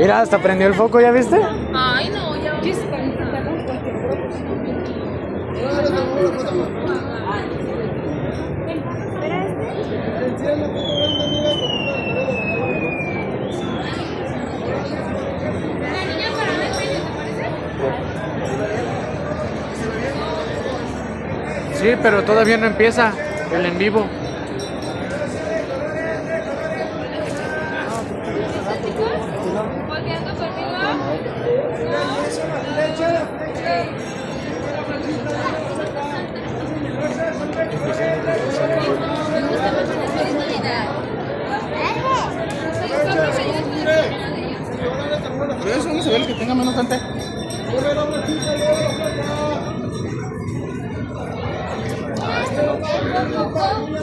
Mira, hasta prendió el foco, ¿ya viste? Ay, no, ya. Sí, pero todavía no empieza el en vivo. Volteando conmigo. Por eso vamos a ver el que tenga menos gente.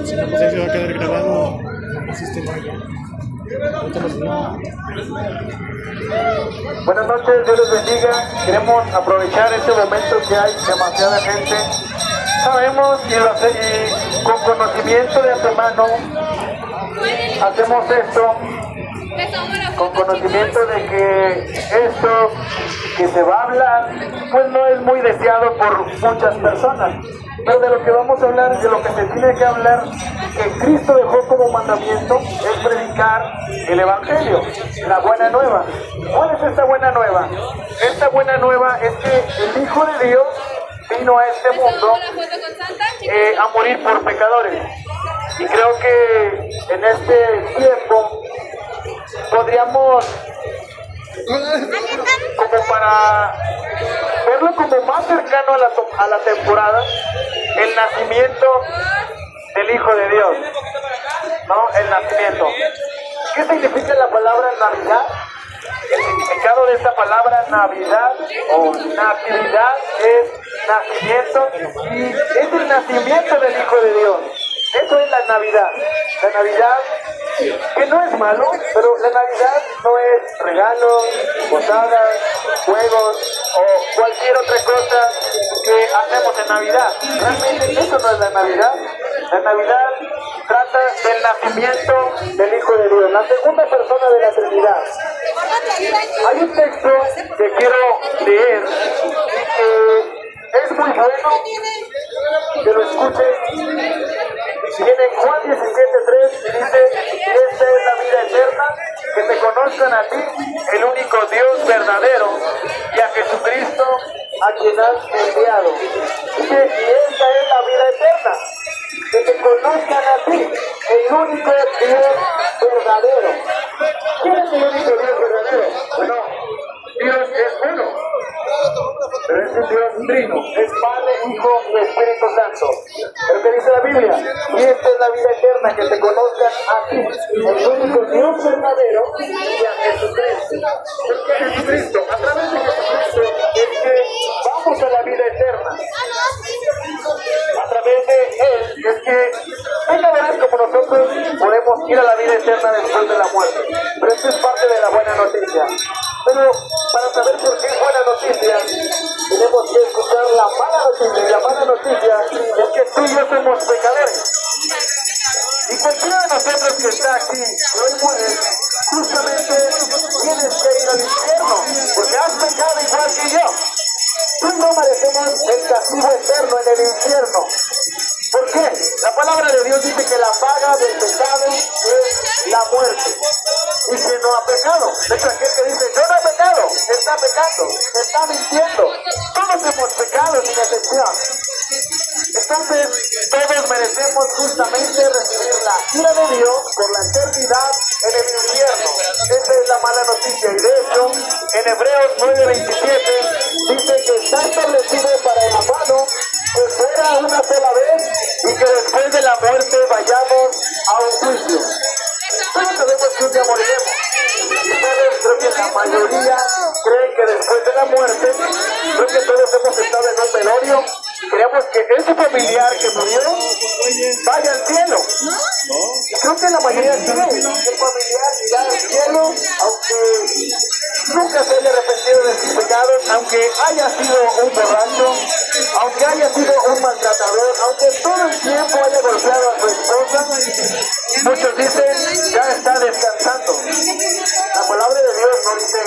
Si la música se va a quedar grabado, Buenas noches, Dios les bendiga. Queremos aprovechar este momento que hay demasiada gente. Sabemos y con conocimiento de antemano hacemos esto, con conocimiento de que esto que se va a hablar, pues no es muy deseado por muchas personas. Pero de lo que vamos a hablar, de lo que se tiene que hablar, que Cristo dejó como mandamiento, es predicar el Evangelio, la buena nueva. ¿Cuál es esta buena nueva? Esta buena nueva es que el Hijo de Dios vino a este mundo a morir por pecadores. Y creo que en este tiempo podríamos, como para verlo como más cercano a la temporada, el nacimiento del Hijo de Dios, ¿no? El nacimiento. ¿Qué significa la palabra Navidad? El significado de esta palabra Navidad o Natividad es nacimiento, y es el nacimiento del Hijo de Dios. Eso es la Navidad. La Navidad, que no es malo, pero la Navidad no es regalos, posadas, juegos o cualquier otra cosa que hacemos en Navidad. Realmente eso no es la Navidad. La Navidad trata del nacimiento del Hijo de Dios, la segunda persona de la Trinidad. Hay un texto que quiero leer y que es muy bueno que lo escuchen. Viene en Juan 17:3 y dice: y esta es la vida eterna, que te conozcan a ti, el único Dios verdadero, y a Jesucristo, a quien has enviado. Dice: y esta es la vida eterna, que te conozcan a ti, el único Dios verdadero. ¿Quién es el único Dios verdadero? Bueno, Dios es uno, pero es un Dios trino, es Padre, Hijo y Espíritu Santo. Pero ¿qué dice la Biblia? Y esta es la vida eterna, que te conozcan a ti, el único Dios verdadero, y a Jesucristo. ¿Por qué Jesucristo? A través de Jesucristo es que vamos a la vida eterna. A través de Él es que venga verás como nosotros podemos ir a la vida eterna después de la muerte. Pero esto es parte de la buena noticia. Pero para saber por qué es buena noticia, tenemos que escuchar la mala noticia. Y la mala noticia es que tú y yo somos pecadores. Y cualquiera de nosotros que está aquí, que hoy muere, justamente tienes que ir al infierno, porque has pecado igual que yo. Tú y yo merecemos el castigo eterno en el infierno. ¿Por qué? La palabra de Dios dice que la paga del pecado es la muerte. Y que no ha pecado. De hecho, aquel que dice: yo no he pecado, está pecando, está mintiendo. Todos hemos pecado sin excepción. Entonces, todos merecemos justamente recibir la ira de Dios por la eternidad en el infierno. Esa es la mala noticia. Y de hecho, en Hebreos 9:27 dice que está establecido para el humano que fuera una sola vez y que después de la muerte vayamos a un juicio. Todos sabemos que un día moriremos. Ustedes, creo que la mayoría creen que después de la muerte, creo que todos hemos estado en un velorio, creemos que ese familiar que murió vaya al cielo. Y creo que la mayoría cree que el familiar irá al cielo, aunque nunca se haya arrepentido de sus pecados, aunque haya sido un borracho, aunque haya sido un maltratador, aunque todo el tiempo haya golpeado a su esposa. Muchos dicen: ya está descansando. La palabra de Dios no dice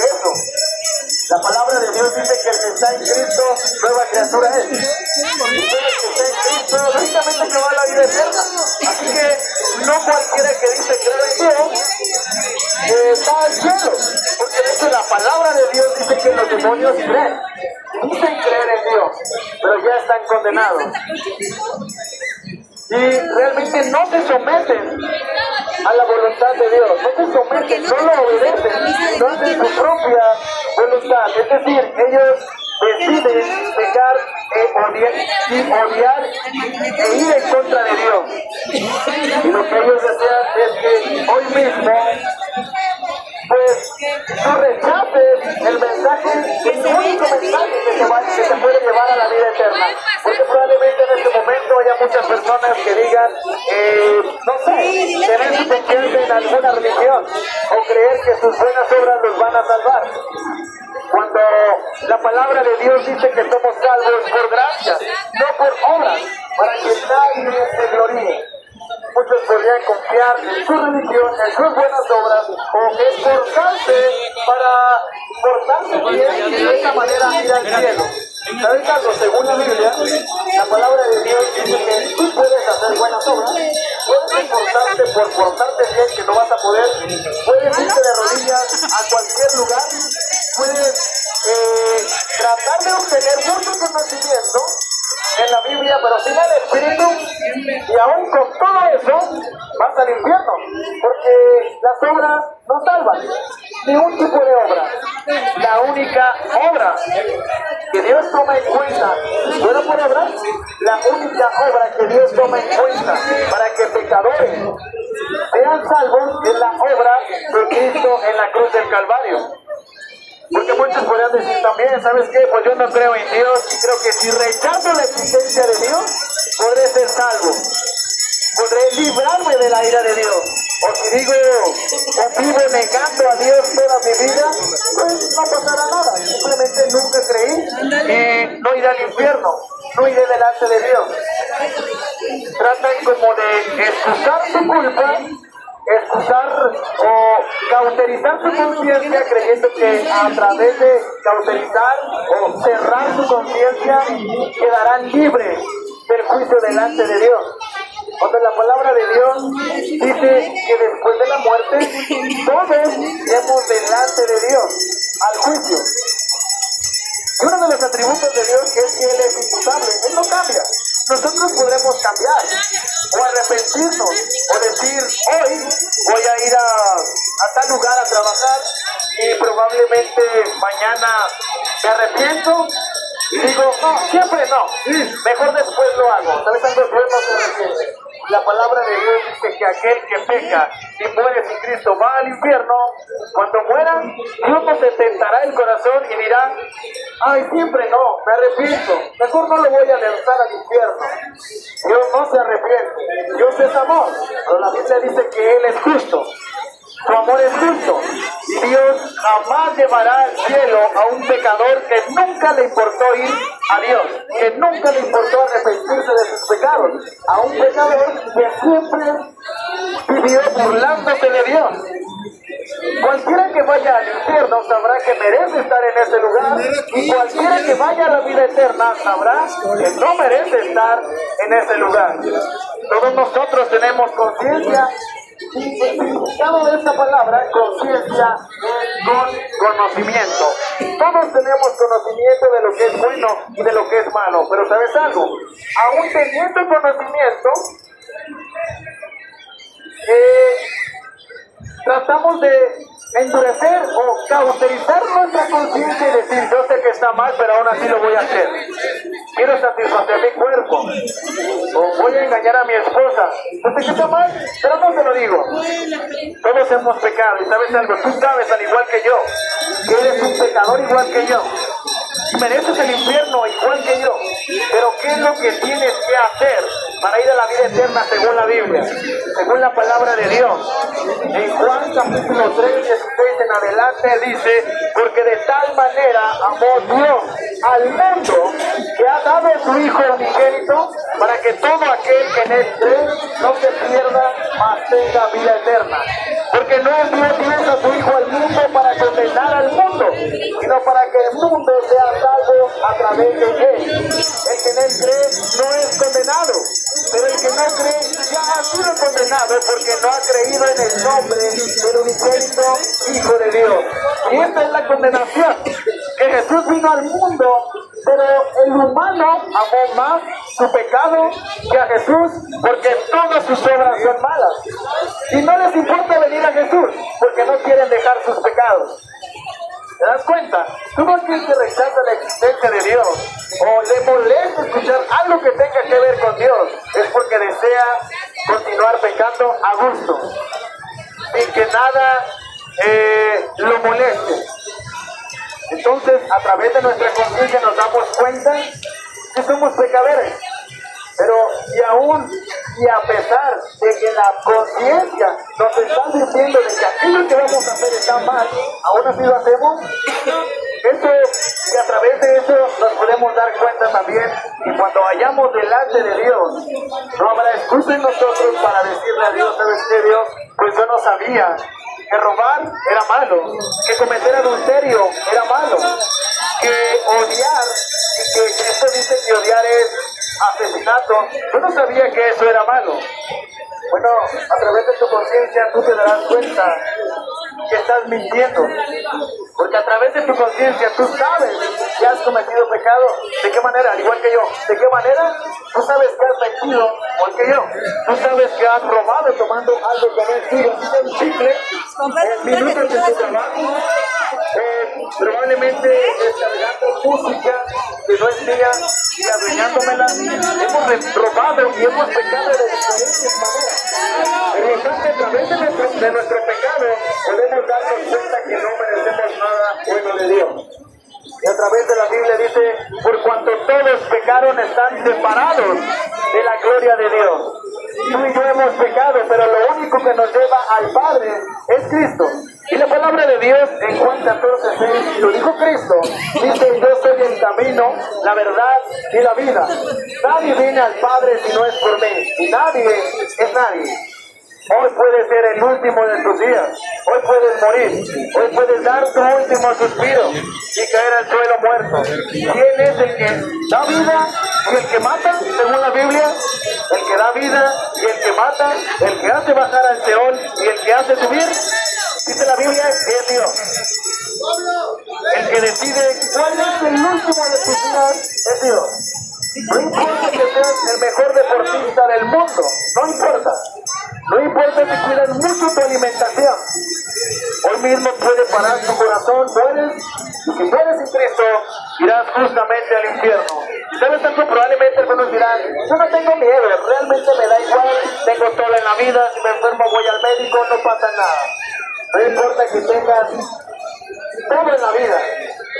está en Cristo, nueva criatura es. Y todo el que está en Cristo, lógicamente que va a la vida eterna. Así que no cualquiera que dice creo en Dios está al cielo. Porque de hecho la palabra de Dios dice que los demonios creen. Dicen creer en Dios, pero ya están condenados. Y realmente no se someten a la voluntad de Dios, no se someten, solo obedecen, no hacen su propia voluntad. Es decir, ellos deciden pecar odiar e ir en contra de Dios. Y lo que ellos desean es que hoy mismo, pues, tú rechaces el mensaje, el único mensaje que te puede llevar a la vida eterna. Porque probablemente en este momento haya muchas personas que digan, no sé, tener su confianza en alguna religión o creer que sus buenas obras los van a salvar. Cuando la palabra de Dios dice que somos salvos por gracia, no por obras, para que nadie se gloríe. Muchos podrían confiar en su religión, en sus buenas obras, o esforzarse para portarse bien y de esa manera ir al cielo. ¿Sabes algo? Según la Biblia, la palabra de Dios dice que tú puedes hacer buenas obras, puedes esforzarte por portarte bien, que no vas a poder, puedes irte de rodillas a cualquier lugar, puedes tratar de obtener mucho conocimiento en la Biblia, pero sin el Espíritu, y aún con todo eso vas al infierno, porque las obras no salvan, ni un tipo de obra. La única obra que Dios toma en cuenta, bueno, por obras, la única obra que Dios toma en cuenta para que pecadores sean salvos es la obra de Cristo en la cruz del Calvario. Porque muchos podrían decir también, ¿sabes qué? Pues yo no creo en Dios y creo que si rechazo la existencia de Dios, podré ser salvo. Podré librarme de la ira de Dios. O si digo, o vivo negando a Dios toda mi vida, pues no pasará nada. Simplemente nunca creí que no iré al infierno, no iré delante de Dios. Tratan como de excusar su culpa, excusar o cauterizar su conciencia, creyendo que a través de cauterizar o cerrar su conciencia quedarán libres del juicio delante de Dios. Cuando la palabra de Dios dice que después de la muerte todos iremos delante de Dios al juicio. Y uno de los atributos de Dios es que Él es imputable, Él no cambia. Nosotros podremos cambiar o arrepentirnos o decir, hoy voy a ir a tal lugar a trabajar y probablemente mañana me arrepiento y digo, no, siempre no, mejor después lo hago. ¿Sabes algo? Dios no se arrepiente. La palabra de Dios dice que aquel que peca y muere sin Cristo va al infierno. Cuando muera, Dios no se tentará el corazón y dirá, ay, siempre no, me arrepiento, mejor no lo voy a lanzar al infierno. Dios no se arrepiente, Dios es amor, pero la Biblia dice que Él es justo. Su amor es justo y Dios jamás llevará al cielo a un pecador que nunca le importó ir a Dios, que nunca le importó arrepentirse de sus pecados, a un pecador que siempre vivió burlándose de Dios. Cualquiera que vaya al infierno sabrá que merece estar en ese lugar, y cualquiera que vaya a la vida eterna sabrá que no merece estar en ese lugar. Todos nosotros tenemos conciencia. Y el significado de esta palabra, conciencia, es con conocimiento. Todos tenemos conocimiento de lo que es bueno y de lo que es malo, pero ¿sabes algo? Aún teniendo conocimiento, tratamos de endurecer o cauterizar nuestra conciencia y decir, yo sé que está mal, pero aún así lo voy a hacer. Quiero satisfacer mi cuerpo, o voy a engañar a mi esposa. Yo sé que está mal, pero no se lo digo. Todos hemos pecado, y ¿sabes algo? Tú sabes, al igual que yo, que eres un pecador igual que yo, y mereces el infierno igual que yo. Pero ¿qué es lo que tienes que hacer para ir a la vida eterna según la Biblia? Según la palabra de Dios. En Juan capítulo 3, 16 en adelante dice, porque de tal manera amó Dios al mundo que ha dado a su Hijo unigénito, para que todo aquel que en él cree no se pierda, mas tenga vida eterna. Porque no envió Dios a su Hijo al mundo para condenar al mundo, sino para que el mundo sea salvo a través de Él. El que en Él cree no es condenado, pero el que no cree ya ha sido condenado porque no ha creído en el nombre del unigénito Hijo de Dios. Y esta es la condenación, que Jesús vino al mundo, pero el humano amó más su pecado que a Jesús, porque todas sus obras son malas. Y no les importa venir a Jesús, porque no quieren dejar sus pecados. ¿Te das cuenta? Todo aquel que rechaza la existencia de Dios o le molesta escuchar algo que tenga que ver con Dios, es porque desea continuar pecando a gusto, sin que nada lo moleste. Entonces, a través de nuestra conciencia nos damos cuenta que somos pecadores. Pero y a pesar de que la conciencia nos está diciendo de que aquello que vamos a hacer está mal, aún así lo hacemos. Y a través de eso nos podemos dar cuenta también que cuando vayamos delante de Dios, no habrá excusa en nosotros para decirle a Dios: ¿sabes qué, Dios? Pues yo no sabía que robar era malo, que cometer adulterio era malo, que odiar, y que Cristo dice que odiar es asesinato. Yo no sabía que eso era malo. Bueno, a través de tu conciencia tú te darás cuenta que estás mintiendo, porque a través de tu conciencia tú sabes que has cometido pecado. ¿De qué manera? Al igual que yo. ¿De qué manera? Tú sabes que has mentido, igual que yo. Tú sabes que has robado tomando algo que no es tuyo, un chicle, minutos de tu trabajo, probablemente descargando música que no es mía y adueñándomela. Hemos robado y hemos pecado de diferentes maneras. Pero a través de nuestro pecado podemos darnos cuenta que no merecemos nada bueno de Dios. Y a través de la Biblia dice: por cuanto todos pecaron, están separados de la gloria de Dios. Tú y yo hemos pecado, pero lo único que nos lleva al Padre es Cristo. Y la palabra de Dios en Juan 14:6, lo dijo Cristo, dice: yo soy el camino, la verdad y la vida. Nadie viene al Padre si no es por mí. Y nadie es nadie. Hoy puede ser el último de tus días. Hoy puedes morir. Hoy puedes dar tu último suspiro y caer al suelo muerto. ¿Quién es el que da vida y el que mata, según la Biblia? El que da vida y el que mata, el que hace bajar al Seol y el que hace subir, dice la Biblia, es Dios. El que decide cuál es el último de tus días es Dios. No importa que seas el mejor deportista del mundo, no importa. No importa si cuidas mucho tu alimentación. Hoy mismo puede parar tu corazón, mueres, y si mueres en Cristo, irás justamente al infierno. ¿Sabes algo? Probablemente algunos dirán: yo no tengo miedo, realmente me da igual, tengo todo en la vida, si me enfermo voy al médico, no pasa nada. No importa que tengas todo en la vida,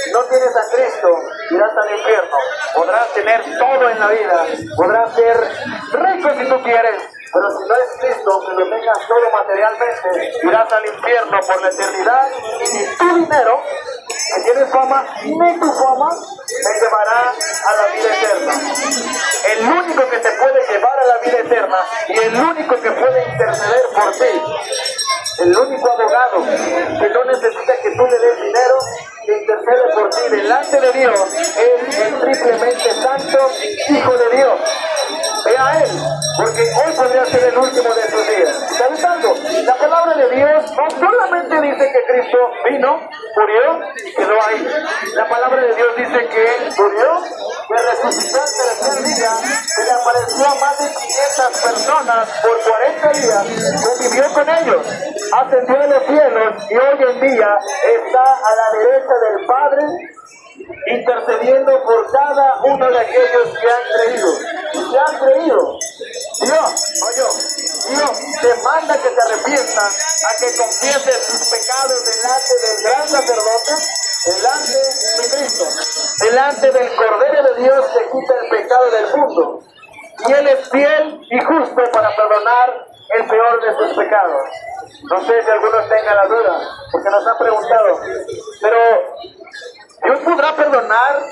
si no tienes a Cristo, irás al infierno. Podrás tener todo en la vida, podrás ser rico si tú quieres, pero si no es Cristo, que lo tengas todo materialmente, irás al infierno por la eternidad. Y ni tu dinero, que tienes fama, ni tu fama te llevará a la vida eterna. El único que te puede llevar a la vida eterna y el único que puede interceder por ti, el único abogado que no necesita que tú le des dinero, que intercede por ti delante de Dios, es el triplemente santo Hijo de Dios. Ve a Él, porque hoy podría ser el último de tus días. ¿Sabes algo? La palabra de Dios no solamente dice que Cristo vino, murió y quedó ahí. La palabra de Dios dice que Él murió, que resucitó al tercer día, que le apareció a más de 500 personas por 40 días, convivió con ellos, ascendió a los cielos y hoy en día está a la derecha del Padre, intercediendo por cada uno de aquellos que han creído. ¿Se han creído? Dios te manda que te arrepientas, a que confieses tus pecados delante del gran sacerdote, delante de Cristo, delante del Cordero de Dios que quita el pecado del mundo. Y Él es fiel y justo para perdonar el peor de tus pecados. No sé si algunos tengan la duda, porque nos han preguntado, pero ¿Dios podrá perdonar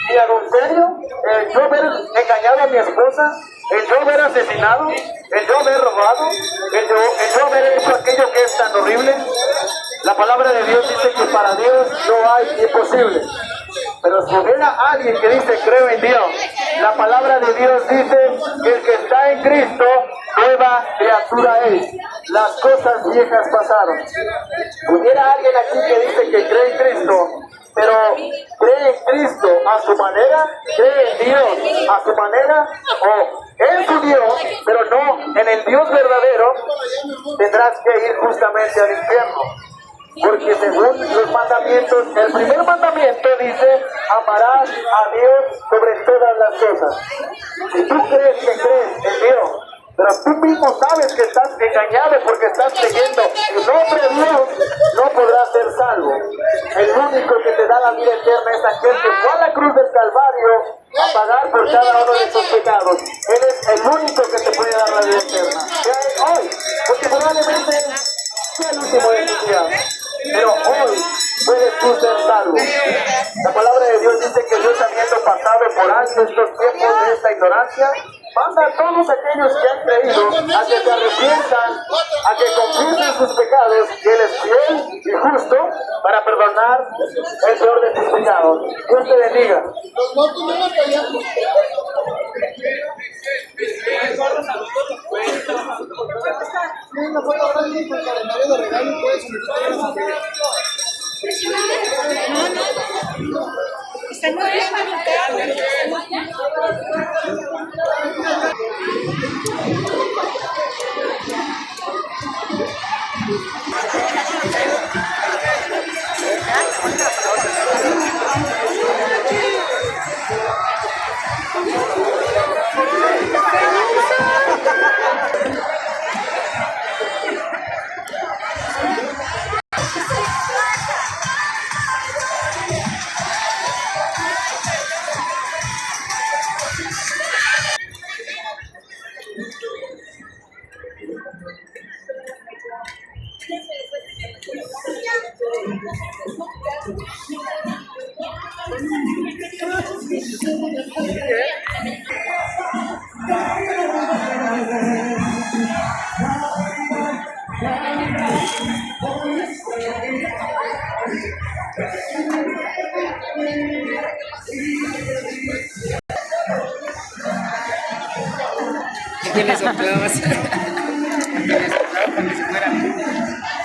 mi adulterio? ¿El yo haber engañado a mi esposa? ¿El yo haber asesinado? ¿El yo haber robado? ¿El yo haber hecho aquello que es imposible? La palabra de Dios dice que para Dios no hay imposible. Pero si hubiera alguien que dice creo en Dios, la palabra de Dios dice que el que está en Cristo, nueva criatura es. Las cosas viejas pasaron. Hubiera alguien aquí que dice que cree en Cristo, pero cree en Cristo a su manera, cree en Dios a su manera, o en su Dios, pero no en el Dios verdadero, tendrás que ir justamente al infierno. Porque según los mandamientos, el primer mandamiento dice, amarás a Dios sobre todas las cosas. Si tú crees que crees en Dios, pero tú mismo sabes que estás engañado porque estás creyendo en otro Dios, no podrás ser salvo. El único que te da la vida eterna es aquel que fue a la cruz del Calvario a pagar por cada uno de tus pecados. Él es el único que te puede dar la vida eterna. Hoy, porque probablemente sea el último de tus días. Pero hoy puedes tú ser salvo. La palabra de Dios dice que Dios, habiendo pasado por alto estos tiempos de esta ignorancia, manda a todos aquellos que han creído a que se arrepientan, a que confiesen sus pecados, que Él es fiel y justo para perdonar el peor de tus pecados. Dios te bendiga. Están muy bien, ¿Quién le soplaba? ¿Quién le soplaba para que se fuera?